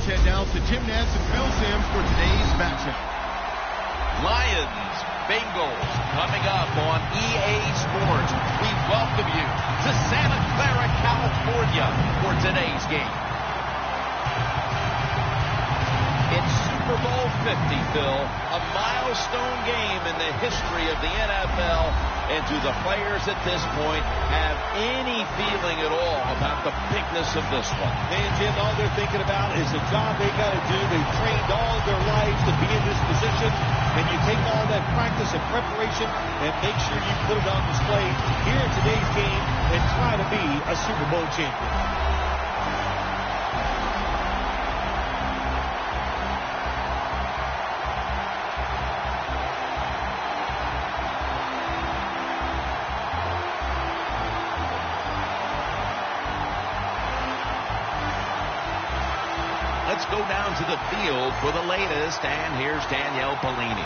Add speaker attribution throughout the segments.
Speaker 1: Let's head down to Jim Nance and Phil Simms for today's matchup.
Speaker 2: Lions, Bengals, coming up on EA Sports. We welcome you to Santa Clara, California for today's game. It's Super Bowl 50, Phil, a milestone game in the history of the NFL. And do the players at this point have any feeling at all about the bigness of this one?
Speaker 3: And, Jim, all they're thinking about is the job they got to do. They've trained all their lives to be in this position. And you take all that practice and preparation and make sure you put it on display here in today's game and try to be a Super Bowl champion.
Speaker 2: Let's go down to the field for the latest, and here's Danielle Bellini.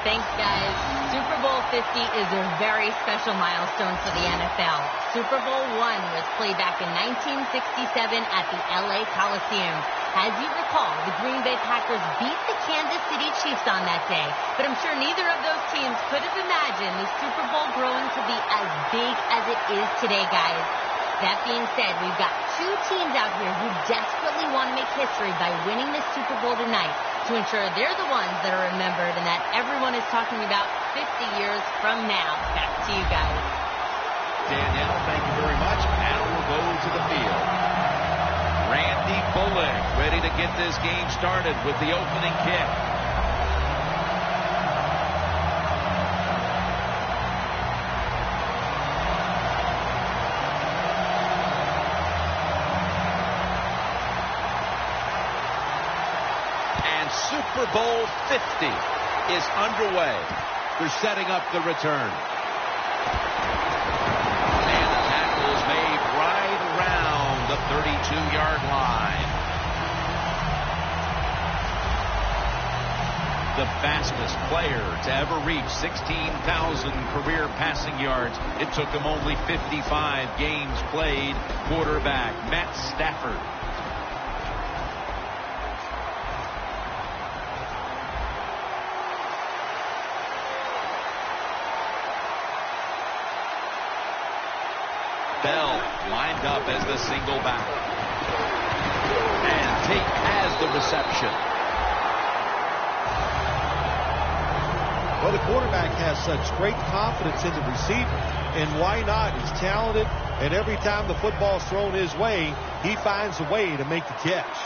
Speaker 4: Thanks, guys. Super Bowl 50 is a very special milestone for the NFL. Super Bowl I was played back in 1967 at the LA Coliseum. As you recall, the Green Bay Packers beat the Kansas City Chiefs on that day, but I'm sure neither of those teams could have imagined the Super Bowl growing to be as big as it is today, guys. That being said, we've got two teams out here who desperately want to make history by winning this Super Bowl tonight to ensure they're the ones that are remembered and that everyone is talking about 50 years from now. Back to you guys.
Speaker 2: Danielle, thank you very much. Now we'll go to the field. Randy Bullock ready to get this game started with the opening kick. Super Bowl 50 is underway. They're setting up the return. And the tackle is made right around the 32-yard line. The fastest player to ever reach 16,000 career passing yards. It took him only 55 games played. Quarterback Matt Stafford. Bell lined up as the single back. And Tate has the reception.
Speaker 3: Well, the quarterback has such great confidence in the receiver. And why not? He's talented. And every time the football's thrown his way, he finds a way to make the catch.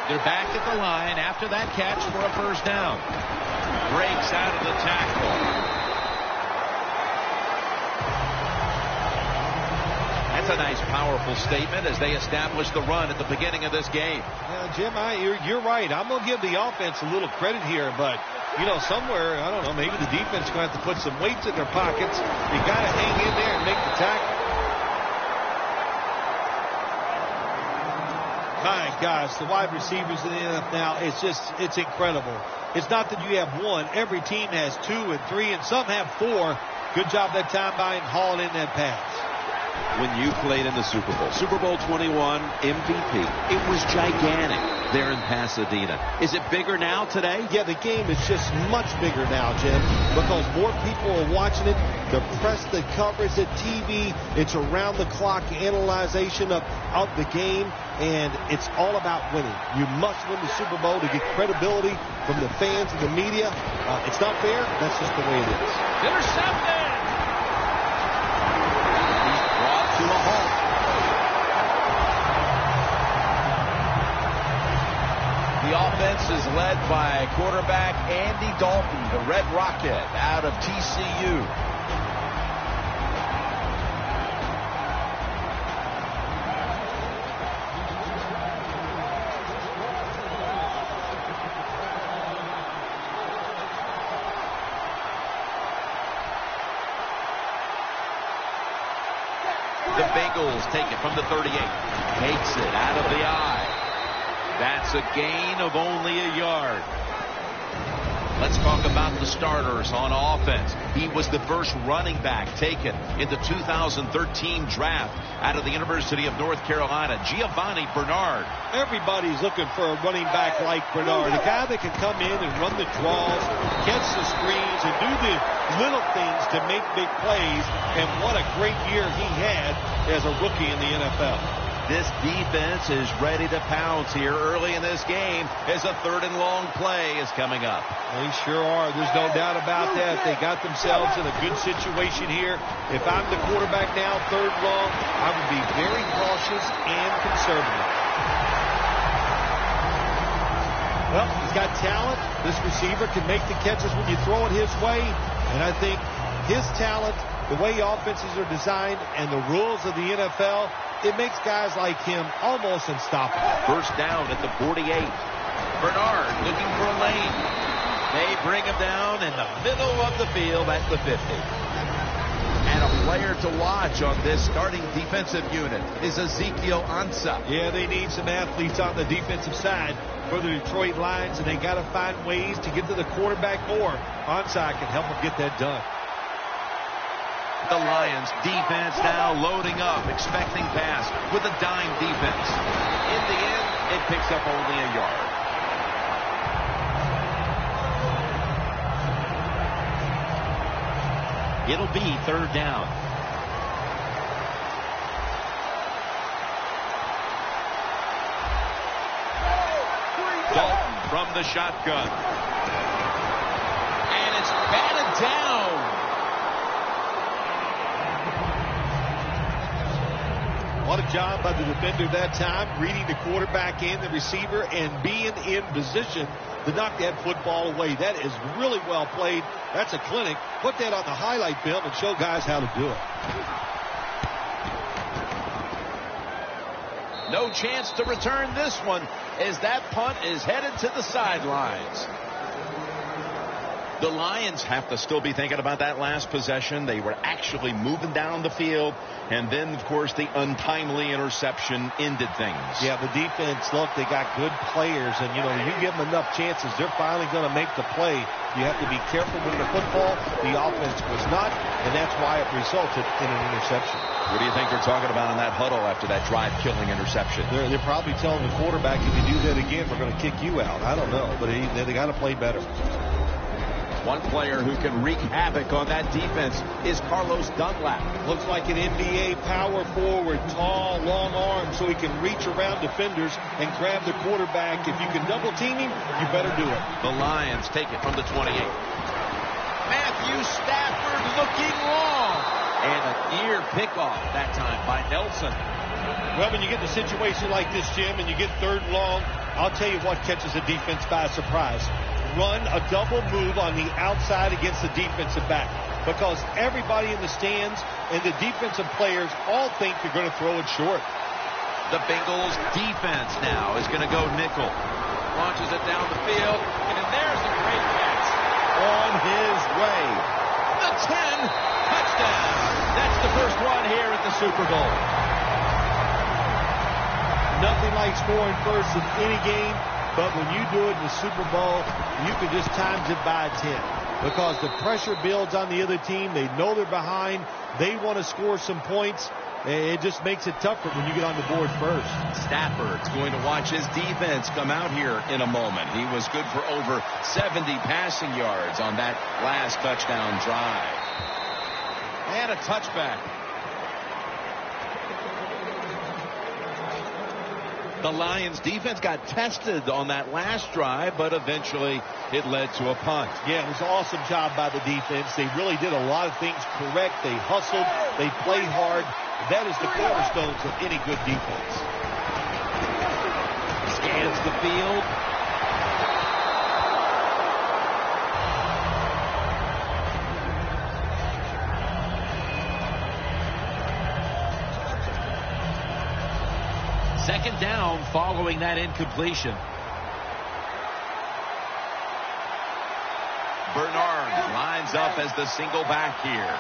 Speaker 2: They're back at the line after that catch for a first down. Breaks out of the tackle. That's a nice, powerful statement as they establish the run at the beginning of this game.
Speaker 3: Yeah, Jim, you're right. I'm going to give the offense a little credit here, but, you know, somewhere, I don't know, maybe the defense is going to have to put some weights in their pockets. You got to hang in there and make the tackle. My gosh, the wide receivers in the NFL now, it's incredible. It's not that you have one. Every team has 2 and 3, and some have 4. Good job that time by and hauling in that pass.
Speaker 2: When you played in the Super Bowl, Super Bowl 21 MVP, it was gigantic there in Pasadena. Is it bigger now today?
Speaker 3: Yeah, the game is just much bigger now, Jim, because more people are watching it. The press that covers it, TV, it's around-the-clock analyzation of the game, and it's all about winning. You must win the Super Bowl to get credibility from the fans and the media. It's not fair. That's just the way it is.
Speaker 2: Intercepted! To a halt. The offense is led by quarterback Andy Dalton, the Red Rocket out of TCU. The Bengals take it from the 38. Takes it out of the eye. That's a gain of only a yard. Let's talk about the starters on offense. He was the first running back taken in the 2013 draft out of the University of North Carolina, Giovanni Bernard.
Speaker 3: Everybody's looking for a running back like Bernard, a guy that can come in and run the draws, catch the screens, and do the little things to make big plays. And what a great year he had as a rookie in the NFL.
Speaker 2: This defense is ready to pounce here early in this game as a 3rd and long play is coming up.
Speaker 3: They sure are. There's no doubt about that. They got themselves in a good situation here. If I'm the quarterback now, 3rd long, I would be very cautious and conservative. Well, he's got talent. This receiver can make the catches when you throw it his way. And I think his talent, the way offenses are designed, and the rules of the NFL, it makes guys like him almost unstoppable.
Speaker 2: First down at the 48. Bernard looking for a lane. They bring him down in the middle of the field at the 50. And a player to watch on this starting defensive unit is Ezekiel Ansah.
Speaker 3: Yeah, they need some athletes on the defensive side for the Detroit Lions, and they got to find ways to get to the quarterback more. Ansah can help them get that done.
Speaker 2: The Lions defense now loading up, expecting pass with a dime defense. In the end, it picks up only a yard. It'll be 3rd down. Dalton from the shotgun. And it's batted down.
Speaker 3: What a job by the defender that time, reading the quarterback and the receiver and being in position to knock that football away. That is really well played. That's a clinic. Put that on the highlight film and show guys how to do it.
Speaker 2: No chance to return this one as that punt is headed to the sidelines. The Lions have to still be thinking about that last possession. They were actually moving down the field. And then, of course, the untimely interception ended things.
Speaker 3: Yeah, the defense, look, they got good players. And, you give them enough chances, they're finally going to make the play. You have to be careful with the football. The offense was not, and that's why it resulted in an interception.
Speaker 2: What do you think they're talking about in that huddle after that drive-killing interception?
Speaker 3: They're probably telling the quarterback, if you do that again, we're going to kick you out. I don't know, but they got to play better.
Speaker 2: One player who can wreak havoc on that defense is Carlos Dunlap.
Speaker 3: Looks like an NBA power forward, tall, long arms, so he can reach around defenders and grab the quarterback. If you can double team him, you better do it.
Speaker 2: The Lions take it from the 28. Matthew Stafford looking long. And a near pickoff that time by Nelson.
Speaker 3: Well, when you get in a situation like this, Jim, and you get 3rd and long, I'll tell you what catches the defense by surprise. Run a double move on the outside against the defensive back, because everybody in the stands and the defensive players all think you're going to throw it short.
Speaker 2: The Bengals defense now is going to go nickel. Launches it down the field, and then there's a great catch on his way. The 10, touchdown. That's the first one here at the Super Bowl.
Speaker 3: Nothing like scoring first in any game. But when you do it in the Super Bowl, you can just times it by 10. Because the pressure builds on the other team. They know they're behind. They want to score some points. It just makes it tougher when you get on the board first.
Speaker 2: Stafford's going to watch his defense come out here in a moment. He was good for over 70 passing yards on that last touchdown drive. And a touchback. The Lions defense got tested on that last drive, but eventually it led to a punt.
Speaker 3: Yeah, it was an awesome job by the defense. They really did a lot of things correct. They hustled. They played hard. That is the cornerstones of any good defense.
Speaker 2: Scans the field. Second down following that incompletion. Bernard lines up as the single back here.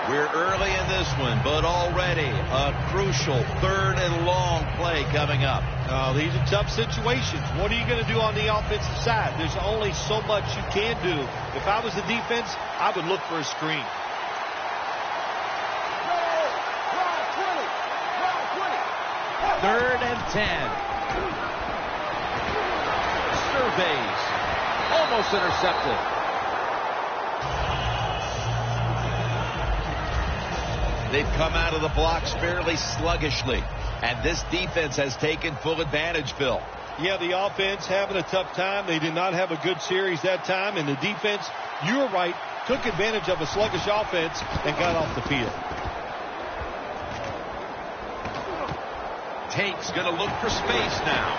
Speaker 2: We're here early in this one, but already a crucial 3rd and long play coming up.
Speaker 3: These are tough situations. What are you going to do on the offensive side? There's only so much you can do. If I was the defense, I would look for a screen.
Speaker 2: Third and 10. Surveys. Almost intercepted. They've come out of the blocks fairly sluggishly, and this defense has taken full advantage, Phil.
Speaker 3: Yeah, the offense having a tough time. They did not have a good series that time, and the defense, you were right, took advantage of a sluggish offense and got off the field.
Speaker 2: Tate's going to look for space now.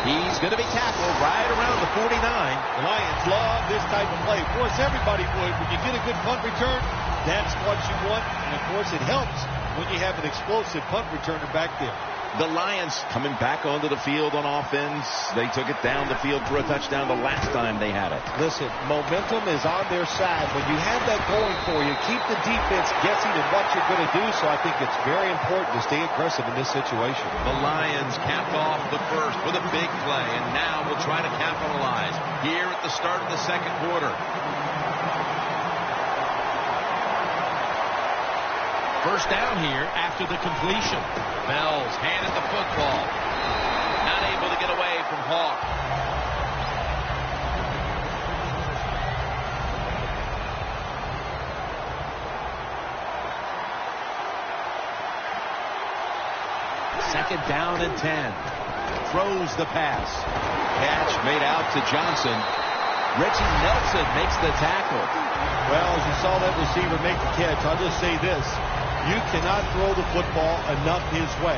Speaker 2: He's going to be tackled right around the 49.
Speaker 3: The Lions love this type of play. Of course, everybody would. When you get a good punt return, that's what you want. And, of course, it helps when you have an explosive punt returner back there.
Speaker 2: The Lions coming back onto the field on offense. They took it down the field for a touchdown the last time they had it.
Speaker 3: Listen, momentum is on their side. When you have that going for you, keep the defense guessing at what you're going to do. So I think it's very important to stay aggressive in this situation.
Speaker 2: The Lions capped off the first with a big play, and now will try to capitalize here at the start of the second quarter. First down here after the completion. Bell's handed the football. Not able to get away from Hawk. Second down and 10. Throws the pass. Catch made out to Johnson. Reggie Nelson makes the tackle.
Speaker 3: Well, as you saw that receiver make the catch, I'll just say this. You cannot throw the football enough his way.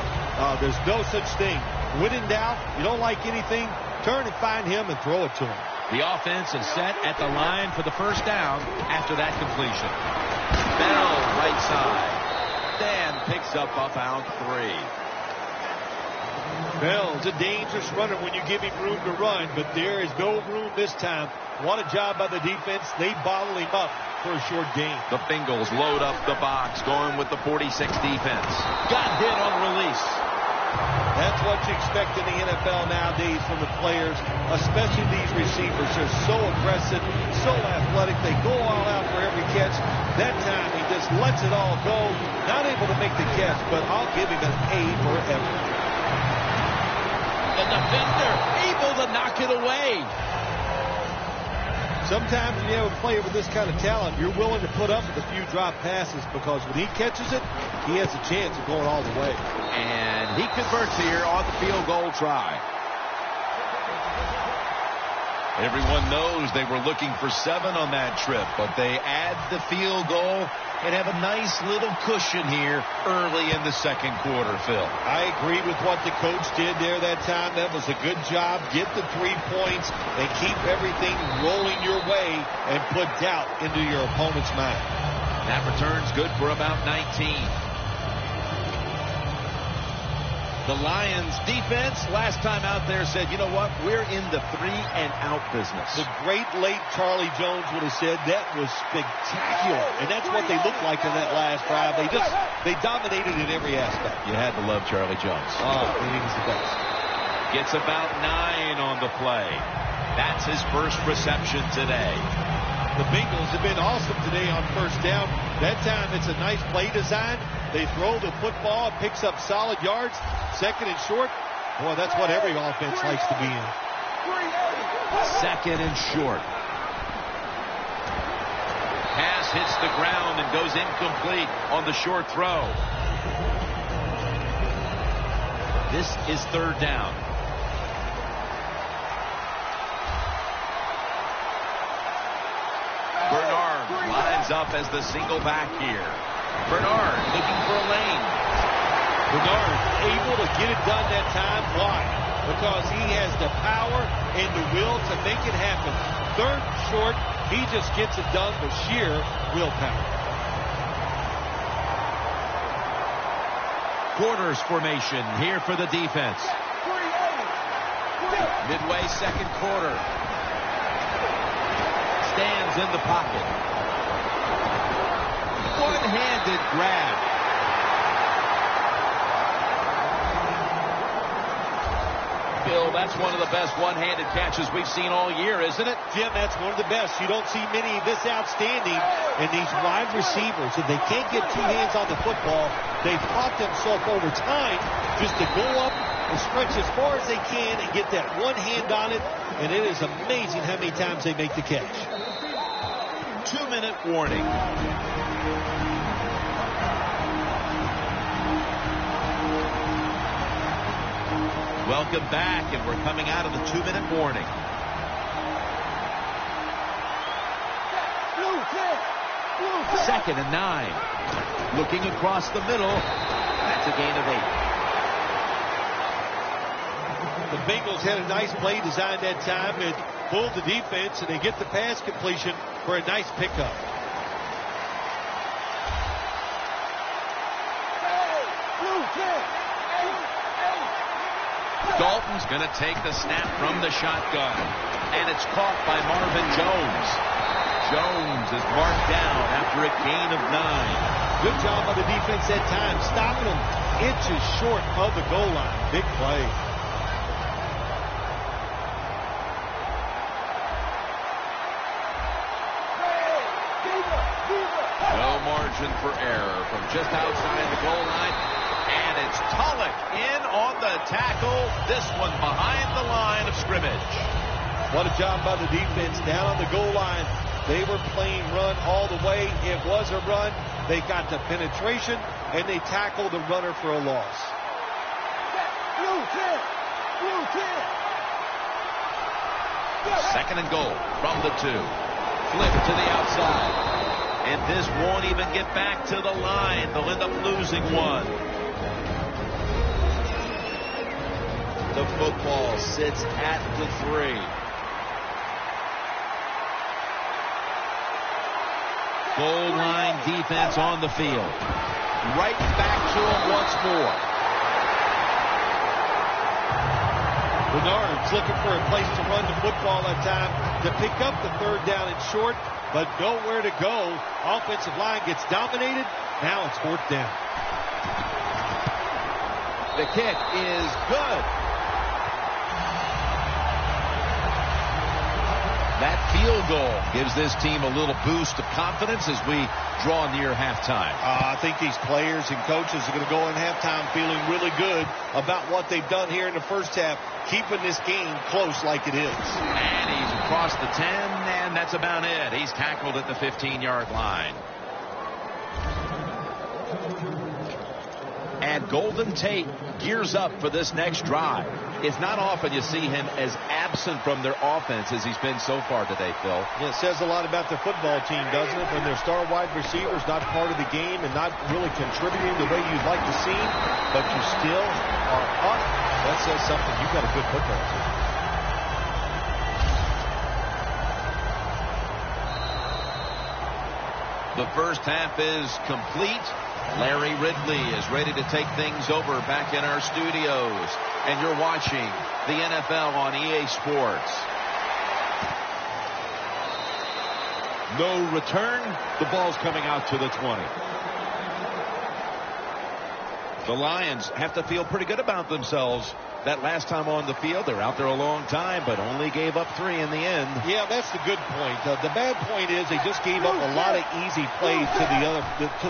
Speaker 3: There's no such thing. When in doubt, you don't like anything, turn and find him and throw it to him.
Speaker 2: The offense is set at the line for the first down after that completion. Bell right side. Dan picks up about 3.
Speaker 3: Bell's a dangerous runner when you give him room to run, but there is no room this time. What a job by the defense. They bottle him up for a short gain.
Speaker 2: The Bengals load up the box, going with the 46 defense. Got hit on release.
Speaker 3: That's what you expect in the NFL nowadays from the players, especially these receivers. They're so aggressive, so athletic. They go all out for every catch. That time he just lets it all go. Not able to make the catch, but I'll give him an A for effort.
Speaker 2: The defender able to knock it away.
Speaker 3: Sometimes when you have a player with this kind of talent, you're willing to put up with a few drop passes because when he catches it, he has a chance of going all the way.
Speaker 2: And he converts here on the field goal try. Everyone knows they were looking for 7 on that trip, but they add the field goal and have a nice little cushion here early in the second quarter, Phil.
Speaker 3: I agree with what the coach did there that time. That was a good job. Get the 3 points and keep everything rolling your way and put doubt into your opponent's mind.
Speaker 2: That return's good for about 19. The Lions defense last time out there said, you know what, we're in the 3-and-out business.
Speaker 3: The great late Charlie Jones would have said that was spectacular. And that's what they looked like in that last drive. They dominated in every aspect.
Speaker 2: You had to love Charlie Jones.
Speaker 3: Oh, he was the best.
Speaker 2: Gets about 9 on the play. That's his first reception today.
Speaker 3: The Bengals have been awesome today on first down. That time it's a nice play design. They throw the football, picks up solid yards. Second and short. Boy, that's what every offense likes to be in.
Speaker 2: Second and short. Pass hits the ground and goes incomplete on the short throw. This is third down. Bernard lines up as the single back here. Bernard looking for a lane.
Speaker 3: Bernard able to get it done that time. Why? Because he has the power and the will to make it happen. Third and short, he just gets it done with sheer willpower.
Speaker 2: Quarters formation here for the defense. Midway second quarter. Stands in the pocket. one-handed grab. Bill, that's one of the best one-handed catches we've seen all year, isn't it?
Speaker 3: Jim, that's one of the best. You don't see many this outstanding. And these wide receivers, if they can't get two hands on the football, they've taught themselves over time just to go up and stretch as far as they can and get that one hand on it. And it is amazing how many times they make the catch.
Speaker 2: 2-minute warning. Welcome back, and we're coming out of the 2-minute warning. Second and 9. Looking across the middle. That's a gain of 8.
Speaker 3: The Bengals had a nice play design that time and pulled the defense, and they get the pass completion for a nice pickup.
Speaker 2: Dalton's going to take the snap from the shotgun, and it's caught by Marvin Jones. Jones is marked down after a gain of 9.
Speaker 3: Good job by the defense that time, stopping them inches short of the goal line. Big play.
Speaker 2: No margin for error from just outside the goal line. And it's Tulloch in on the tackle. This one behind the line of scrimmage.
Speaker 3: What a job by the defense down on the goal line. They were playing run all the way. It was a run. They got the penetration, and they tackled the runner for a loss.
Speaker 2: Second and goal from the 2. Flip to the outside. And this won't even get back to the line. They'll end up losing one. The football sits at the 3. Goal line defense on the field. Right back to him once more.
Speaker 3: Bernard's looking for a place to run the football that time to pick up the third down and short, but nowhere to go. Offensive line gets dominated. Now it's fourth down.
Speaker 2: The kick is good. That field goal gives this team a little boost of confidence as we draw near halftime.
Speaker 3: I think these players and coaches are going to go in halftime feeling really good about what they've done here in the first half, keeping this game close like it is.
Speaker 2: And he's across the 10, and that's about it. He's tackled at the 15-yard line. And Golden Tate gears up for this next drive. It's not often you see him as absent from their offense as he's been so far today, Phil.
Speaker 3: Yeah, it says a lot about the football team, doesn't it? When their star wide receivers not part of the game and not really contributing the way you'd like to see, but you still are up. That says something. You've got a good football team.
Speaker 2: The first half is complete. Larry Ridley is ready to take things over back in our studios. And you're watching the NFL on EA Sports. No return. The ball's coming out to the 20. The Lions have to feel pretty good about themselves. That last time on the field, they're out there a long time, but only gave up 3 in the end.
Speaker 3: Yeah, that's the good point. The bad point is they just gave up a lot of easy plays to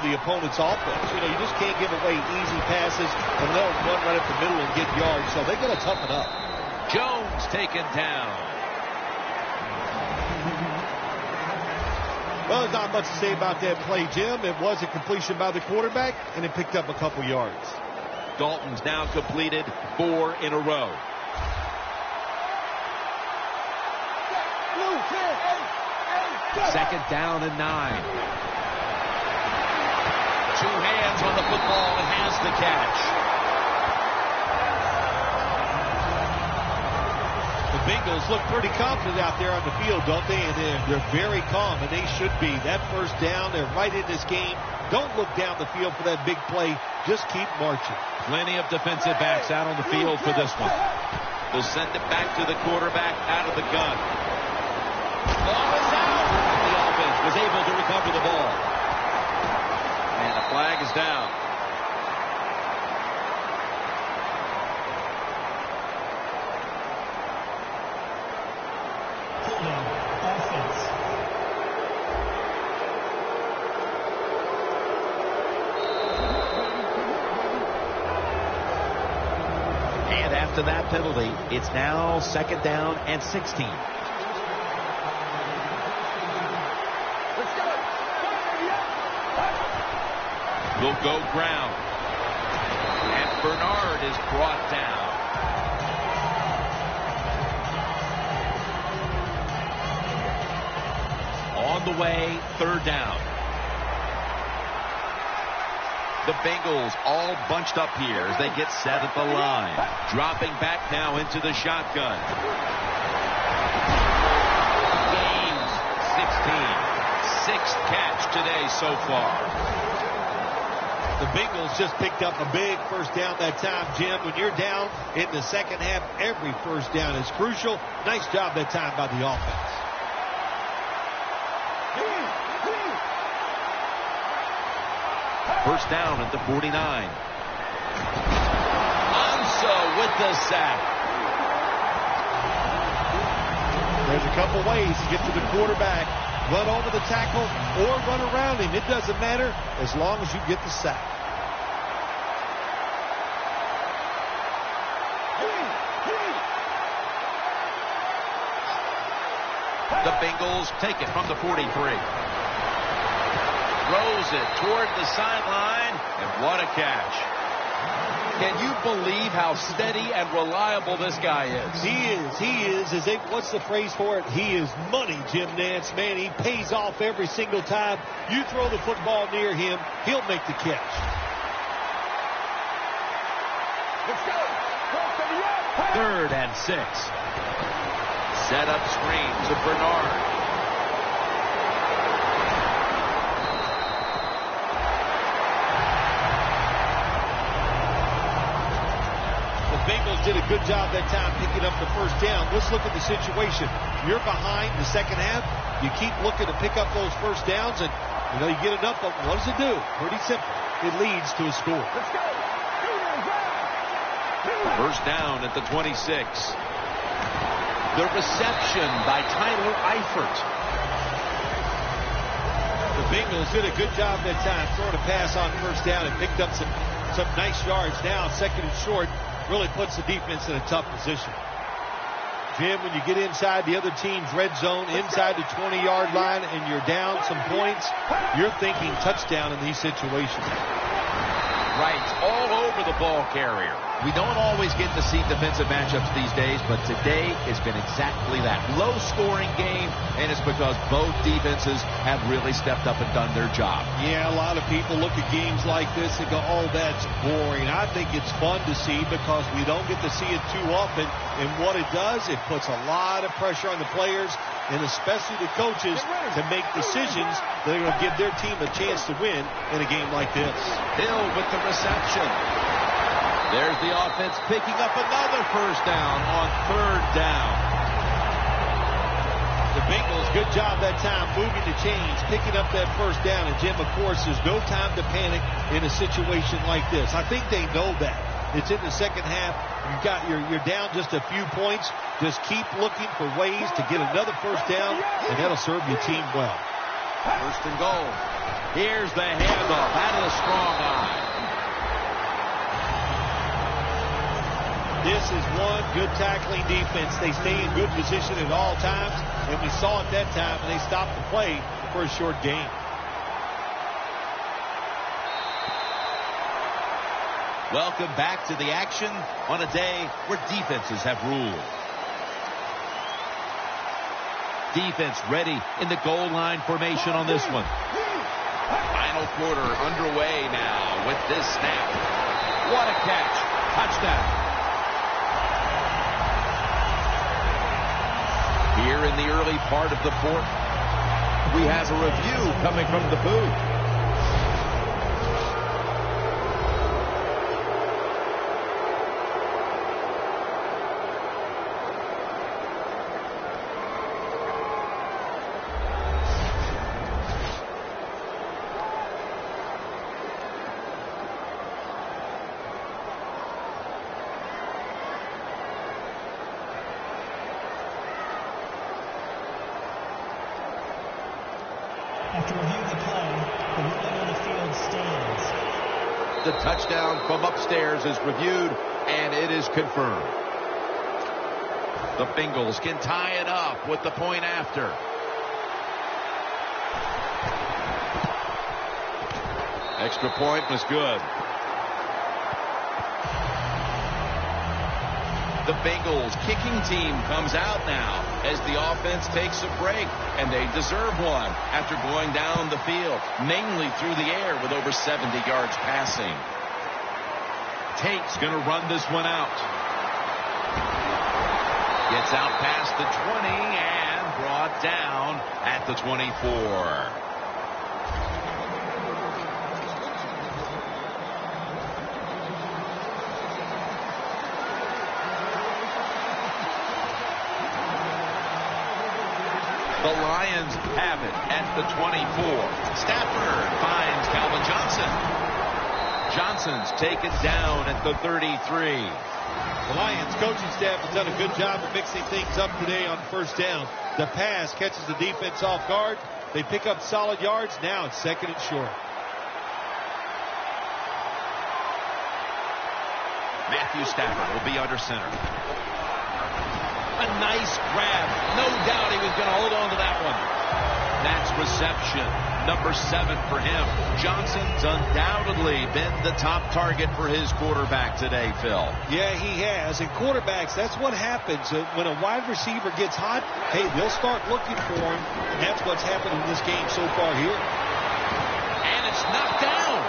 Speaker 3: the opponent's offense. You know, you just can't give away easy passes and they'll run right up the middle and get yards. So they got to toughen up.
Speaker 2: Jones taken down.
Speaker 3: Well, there's not much to say about that play, Jim. It was a completion by the quarterback, and it picked up a couple yards.
Speaker 2: Dalton's now completed 4 in a row. Second down and 9. 2 hands on the football and has the catch.
Speaker 3: The Bengals look pretty confident out there on the field, don't they? And they're very calm, and they should be. That first down, they're right in this game. Don't look down the field for that big play. Just keep marching.
Speaker 2: Plenty of defensive backs out on the field for this one. They'll send it back to the quarterback out of the gun. Ball is out. The offense was able to recover the ball. is down. And after that penalty, it's now 2nd down and 16. Will go ground. And Bernard is brought down. On the way, 3rd down. The Bengals all bunched up here as they get set at the line. Dropping back now into the shotgun. Gains 16. 6th catch today so far.
Speaker 3: The Bengals just picked up a big first down that time, Jim. When you're down in the second half, every first down is crucial. Nice job that time by the offense.
Speaker 2: First down at the 49. Ansa with the sack.
Speaker 3: There's a couple ways to get to the quarterback. Run over the tackle or run around him. It doesn't matter as long as you get the sack.
Speaker 2: The Bengals take it from the 43. Throws it toward the sideline, and what a catch. Can you believe how steady and reliable this guy is?
Speaker 3: He is. What's the phrase for it? He is money, Jim Nance. Man, he pays off every single time. You throw the football near him, he'll make the catch.
Speaker 1: Let's go.
Speaker 2: 3rd and 6. Set up screen to Bernard.
Speaker 3: Bengals did a good job that time picking up the first down. Let's look at the situation. You're behind the second half. You keep looking to pick up those first downs, and you get enough of them. What does it do? Pretty simple. It leads to a score.
Speaker 1: Let's go.
Speaker 2: First down at the 26. The reception by Tyler Eifert.
Speaker 3: The Bengals did a good job that time throwing a pass on first down and picked up some nice yards. Now 2nd and short. Really puts the defense in a tough position. Jim, when you get inside the other team's red zone, inside the 20-yard line, and you're down some points, you're thinking touchdown in these situations.
Speaker 2: Right, all over the ball carrier. We don't always get to see defensive matchups these days, but today has been exactly that. Low-scoring game, and it's because both defenses have really stepped up and done their job.
Speaker 3: Yeah, a lot of people look at games like this and go, oh, that's boring. I think it's fun to see because we don't get to see it too often. And what it does, it puts a lot of pressure on the players and especially the coaches to make decisions that are going to give their team a chance to win in a game like this.
Speaker 2: Hill with the reception. There's the offense picking up another first down on 3rd down.
Speaker 3: The Bengals, good job that time moving the chains, picking up that first down. And, Jim, of course, there's no time to panic in a situation like this. I think they know that. It's in the second half. You're down just a few points. Just keep looking for ways to get another first down, and that'll serve your team well.
Speaker 2: First and goal. Here's the handoff out of the strong eye.
Speaker 3: This is one good tackling defense. They stay in good position at all times, and we saw it that time, and they stopped the play for a short gain.
Speaker 2: Welcome back to the action on a day where defenses have ruled. Defense ready in the goal line formation on this one. Final quarter underway now with this snap. What a catch. Touchdown. Here in the early part of the 4th, we have a review coming from the booth.
Speaker 5: After reviewing the play, the ruling on the field stands.
Speaker 2: The touchdown from upstairs is reviewed, and it is confirmed. The Bengals can tie it up with the point after. Extra point was good. The Bengals kicking team comes out now as the offense takes a break, and they deserve one after going down the field, mainly through the air with over 70 yards passing. Tate's going to run this one out. Gets out past the 20 and brought down at the 24. The Lions have it at the 24. Stafford finds Calvin Johnson. Johnson's taken down at the 33.
Speaker 3: The Lions coaching staff has done a good job of mixing things up today on first down. The pass catches the defense off guard. They pick up solid yards. Now it's second and short.
Speaker 2: Matthew Stafford will be under center. A nice grab. No doubt he was going to hold on to that one. That's reception. Number 7 for him. Johnson's undoubtedly been the top target for his quarterback today, Phil.
Speaker 3: Yeah, he has. And quarterbacks, that's what happens. When a wide receiver gets hot, hey, they'll start looking for him. And that's what's happened in this game so far here.
Speaker 2: And it's knocked down.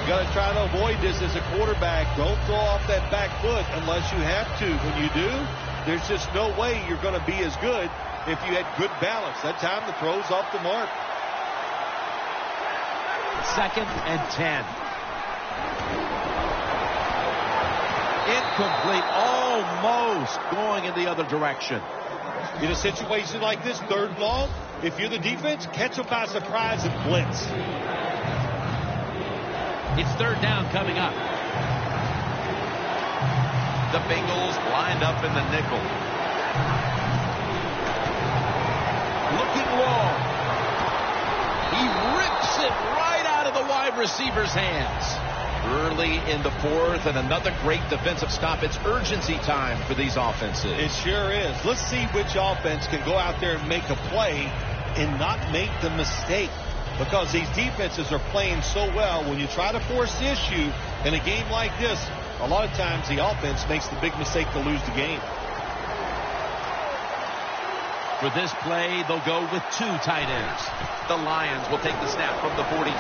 Speaker 3: You got to try to avoid this as a quarterback. Don't throw off that back foot unless you have to. When you do, there's just no way you're going to be as good if you had good balance. That time the throw's off the mark.
Speaker 2: Second and 10. Incomplete. Almost going in the other direction.
Speaker 3: In a situation like this, third and long, if you're the defense, catch them by surprise and blitz.
Speaker 2: It's third down coming up. The Bengals lined up in the nickel. Looking long. He rips it right out of the wide receiver's hands. Early in the fourth, and another great defensive stop. It's urgency time for these offenses.
Speaker 3: It sure is. Let's see which offense can go out there and make a play and not make the mistake. Because these defenses are playing so well, when you try to force the issue in a game like this, a lot of times the offense makes the big mistake to lose the game.
Speaker 2: For this play, they'll go with 2 tight ends. The Lions will take the snap from the 45.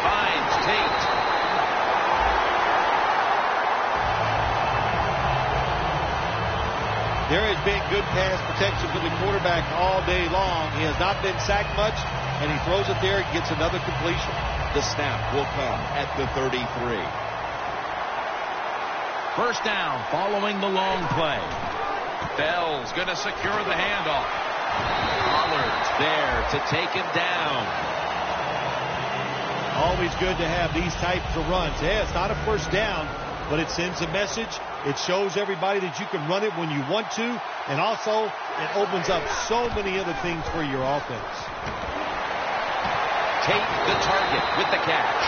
Speaker 2: Finds Tate.
Speaker 3: There has been good pass protection for the quarterback all day long. He has not been sacked much, and he throws it there and gets another completion.
Speaker 2: The snap will come at the 33. First down following the long play. Bell's going to secure the handoff. Pollard's there to take him down.
Speaker 3: Always good to have these types of runs. Yeah, it's not a first down, but it sends a message. It shows everybody that you can run it when you want to, and also it opens up so many other things for your offense.
Speaker 2: Tate the target with the catch.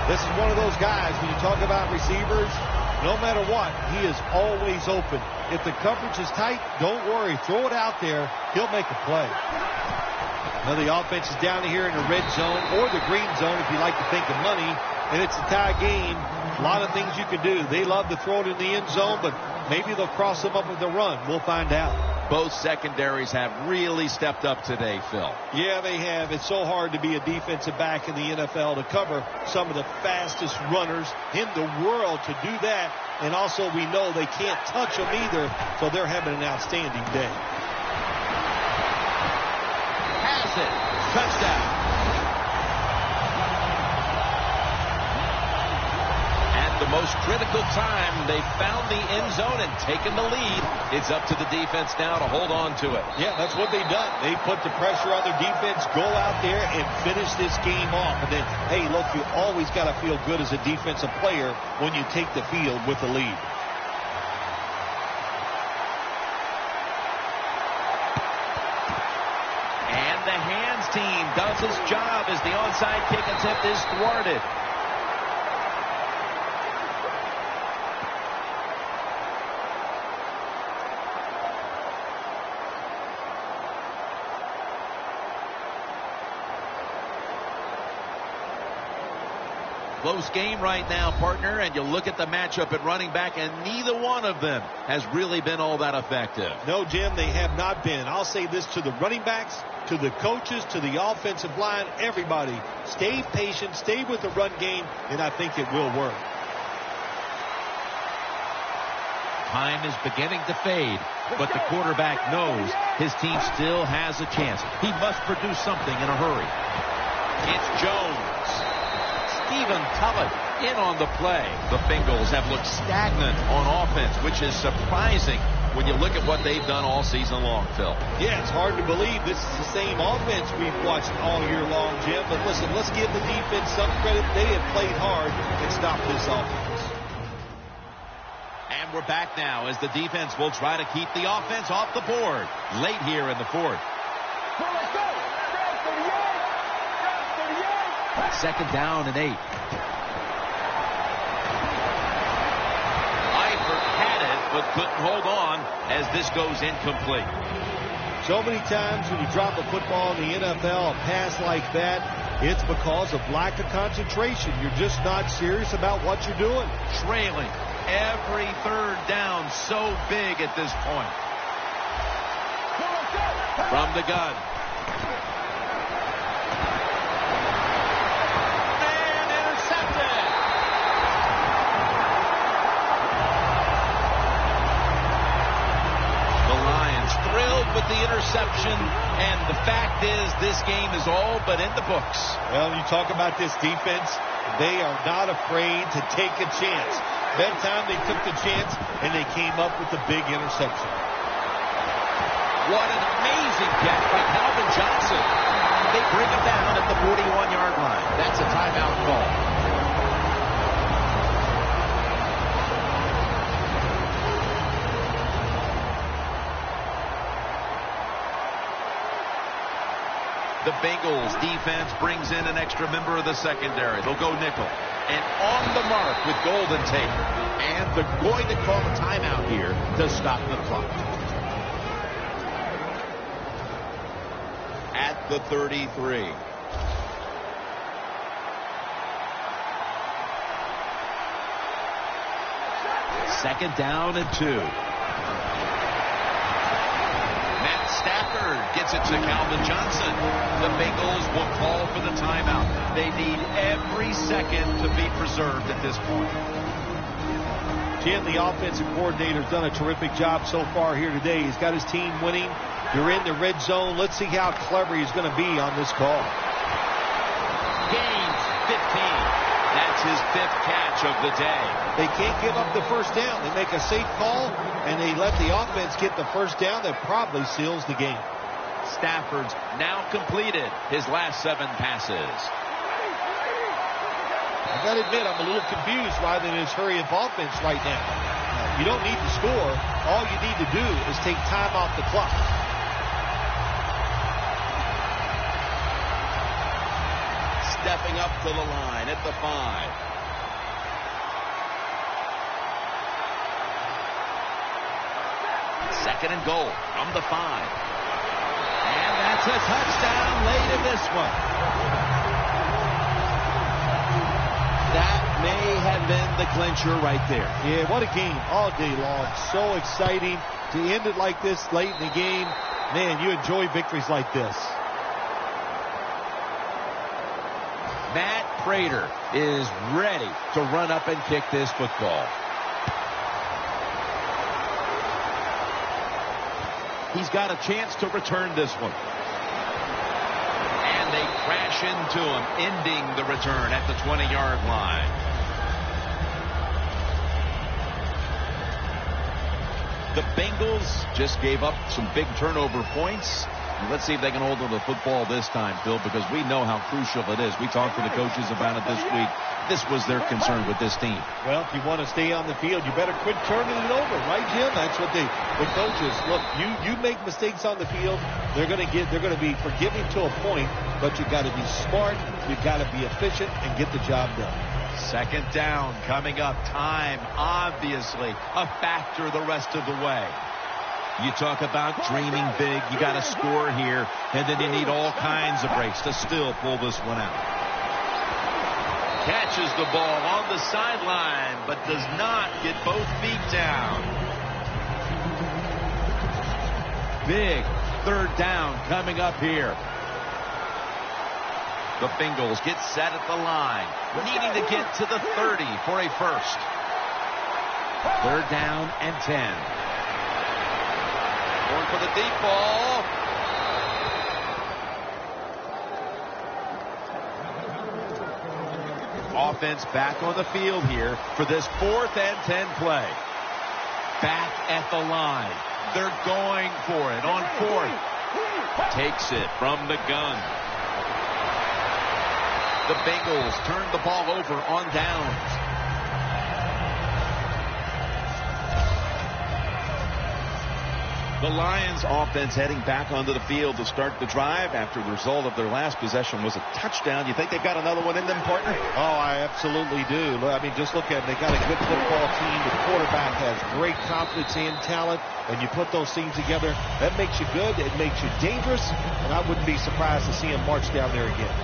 Speaker 3: This is one of those guys, when you talk about receivers, no matter what, he is always open. If the coverage is tight, don't worry. Throw it out there. He'll make a play. Now the offense is down here in the red zone or the green zone if you like to think of money, and it's a tie game. A lot of things you can do. They love to throw it in the end zone, but maybe they'll cross them up with the run. We'll find out.
Speaker 2: Both secondaries have really stepped up today, Phil.
Speaker 3: Yeah, they have. It's so hard to be a defensive back in the NFL to cover some of the fastest runners in the world to do that. And also we know they can't touch them either, so they're having an outstanding day.
Speaker 2: Has it. Touchdown. At the most critical time, they found the end zone and taken the lead. It's up to the defense now to hold on to it.
Speaker 3: Yeah, that's what they've done. They put the pressure on their defense, go out there and finish this game off. And then, hey, look, you always got to feel good as a defensive player when you take the field with the lead.
Speaker 2: team does his job as the onside kick attempt is thwarted. Close game right now, partner, and you look at the matchup at running back, and neither one of them has really been all that effective.
Speaker 3: No, Jim, they have not been. I'll say this to the running backs, to the coaches, to the offensive line, everybody. Stay patient, stay with the run game, and I think it will work.
Speaker 2: Time is beginning to fade, but the quarterback knows his team still has a chance. He must produce something in a hurry. It's Jones. Stephen Tullett in on the play. The Bengals have looked stagnant on offense, which is surprising when you look at what they've done all season long, Phil.
Speaker 3: Yeah, it's hard to believe this is the same offense we've watched all year long, Jim. But listen, let's give the defense some credit. They have played hard and stopped this offense.
Speaker 2: And we're back now as the defense will try to keep the offense off the board late here in the fourth. Second down and 8. Eifert had it, but couldn't hold on as this goes incomplete.
Speaker 3: So many times when you drop a football in the NFL, a pass like that, it's because of lack of concentration. You're just not serious about what you're doing.
Speaker 2: Trailing every third down, so big at this point. From the gun. With the interception, and the fact is this game is all but in the books.
Speaker 3: Well, you talk about this defense, they are not afraid to take a chance. That time they took the chance and they came up with the big interception.
Speaker 2: What an amazing catch by Calvin Johnson. They bring him down at the 41-yard line. That's a timeout call. The Bengals defense brings in an extra member of the secondary. They'll go nickel. And on the mark with Golden tape. And they're going to call a timeout here to stop the clock. At the 33. Second down and 2. Stafford gets it to Calvin Johnson. The Bengals will call for the timeout. They need every second to be preserved at this point.
Speaker 3: Jim, the offensive coordinator, has done a terrific job so far here today. He's got his team winning. You're in the red zone. Let's see how clever he's going to be on this call.
Speaker 2: Gains 15. That's his 5th catch of the day.
Speaker 3: They can't give up the first down. They make a safe call, and they let the offense get the first down. That probably seals the game.
Speaker 2: Stafford's now completed his last 7 passes.
Speaker 3: I've got to admit, I'm a little confused why they just hurry up offense right now. You don't need to score. All you need to do is take time off the clock.
Speaker 2: Stepping up to the line at the 5. Second and goal from the 5. And that's a touchdown late in this one. That may have been the clincher right there.
Speaker 3: Yeah, what a game all day long. So exciting to end it like this late in the game. Man, you enjoy victories like this.
Speaker 2: Matt Prater is ready to run up and kick this football. He's got a chance to return this one. And they crash into him, ending the return at the 20-yard line. The Bengals just gave up some big turnover points. Let's see if they can hold on to the football this time, Phil, because we know how crucial it is. We talked to the coaches about it this week. this was their concern with this team.
Speaker 3: Well, if you want to stay on the field, you better quit turning it over, right, Jim? That's what the coaches look. You make mistakes on the field, they're going to be forgiving to a point, but you got to be smart, you got to be efficient, and get the job done.
Speaker 2: Second down coming up. Time, obviously, a factor the rest of the way. You talk about dreaming big. You got to score here, and then you need all kinds of breaks to still pull this one out. Catches the ball on the sideline, but does not get both feet down. Big third down coming up here. The Bengals get set at the line, needing to get to the 30 for a first. Third down and 10. Going for the deep ball. Offense back on the field here for this 4th and 10 play. Back at the line. They're going for it on 4th. Takes it from the gun. The Bengals turn the ball over on downs. The Lions offense heading back onto the field to start the drive after the result of their last possession was a touchdown. You think they've got another one in them, partner?
Speaker 3: Oh, I absolutely do. I mean, just look at them. They got a good football team. The quarterback has great confidence and talent, and you put those things together, that makes you good. It makes you dangerous, and I wouldn't be surprised to see him march down there again.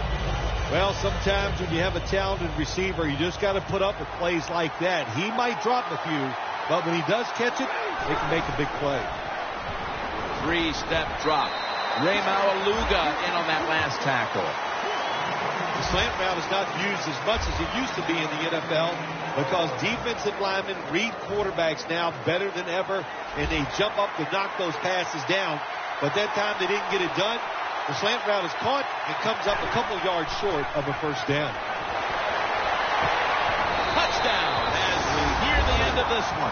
Speaker 3: Well, sometimes when you have a talented receiver, you just got to put up with plays like that. He might drop a few, but when he does catch it, he can make a big play.
Speaker 2: 3-step drop. Ray Maualuga in on that last tackle.
Speaker 3: The slant route is not used as much as it used to be in the NFL because defensive linemen read quarterbacks now better than ever, and they jump up to knock those passes down. But that time they didn't get it done. The slant route is caught and comes up a couple yards short of a first down.
Speaker 2: Touchdown as we hear the end of this one.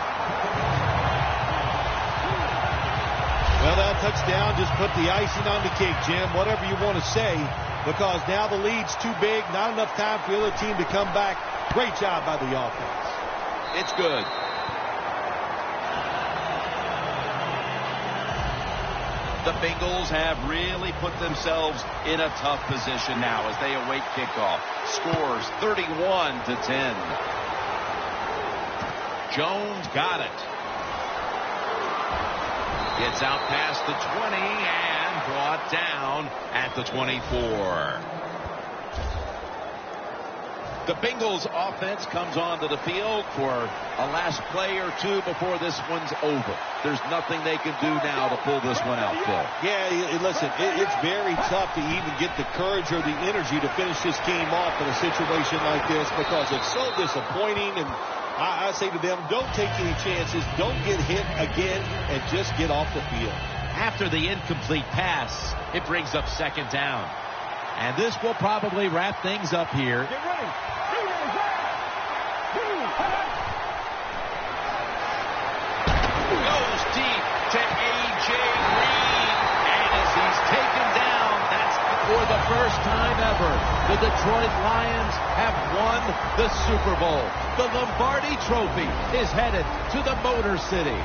Speaker 3: Well, that touchdown just put the icing on the cake, Jim, whatever you want to say, because now the lead's too big, not enough time for the other team to come back. Great job by the offense.
Speaker 2: It's good. The Bengals have really put themselves in a tough position now as they await kickoff. Scores 31-10. Jones got it. Gets out past the 20 and brought down at the 24. The Bengals offense comes onto the field for a last play or two before this one's over. There's nothing they can do now to pull this one out, Phil.
Speaker 3: Yeah, listen, it's very tough to even get the courage or the energy to finish this game off in a situation like this because it's so disappointing. And I say to them, don't take any chances, don't get hit again, and just get off the field.
Speaker 2: After the incomplete pass, it brings up second down. And this will probably wrap things up here.
Speaker 1: Get ready.
Speaker 2: Goes deep to A.J. Green. And as he's taken down, that's for the first time ever, the Detroit Lions have won the Super Bowl. The Lombardi Trophy is headed to the Motor City.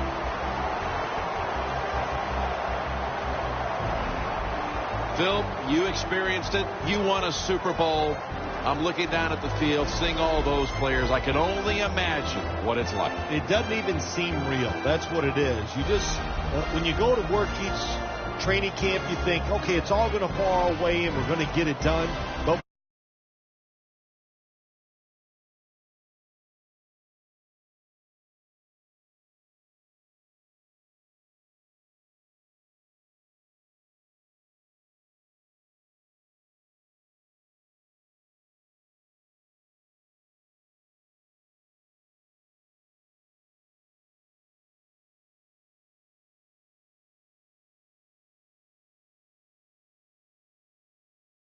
Speaker 2: Phil, you experienced it. You won a Super Bowl. I'm looking down at the field, seeing all those players. I can only imagine what it's like.
Speaker 3: It doesn't even seem real. That's what it is. You just, when you go to work each training camp, you think, okay, it's all going to fall away and we're going to get it done. But